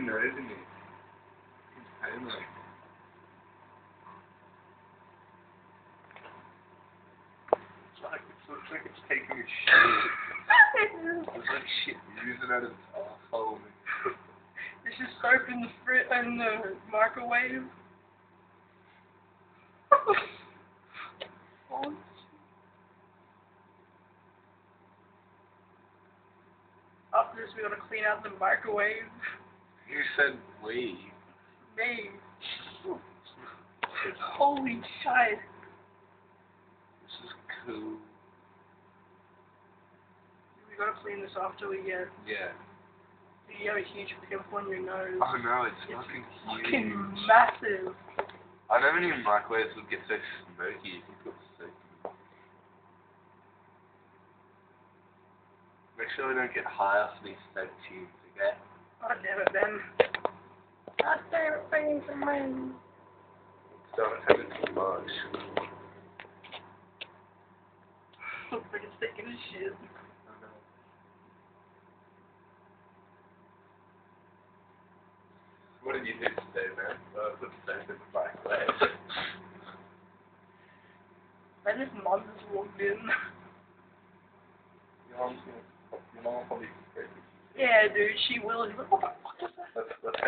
nose in it. It's pain, like. Looks like it's taking a shit. Looks like shit oozing out of its asshole. This is soap in the microwave. Oh. After this, we're gonna clean out the microwave. You said we. Me. Holy shit. This is cool. We gotta clean this after we get. Yeah. You have a huge pimple on your nose. Oh no, it's fucking huge. Fucking massive. I never knew microwaves would get so smoky if you put soap in them. Make sure we don't get high off these soap tubes, okay? God damn it, Ben. God damn it, Ben, for me. Don't have it too much. Looks like it's taking a shit. What did you do today, man? Put soap in the microwave. Ben, his mom just walked in. Your mom will probably be crazy. Yeah, dude, she will. She's like, what the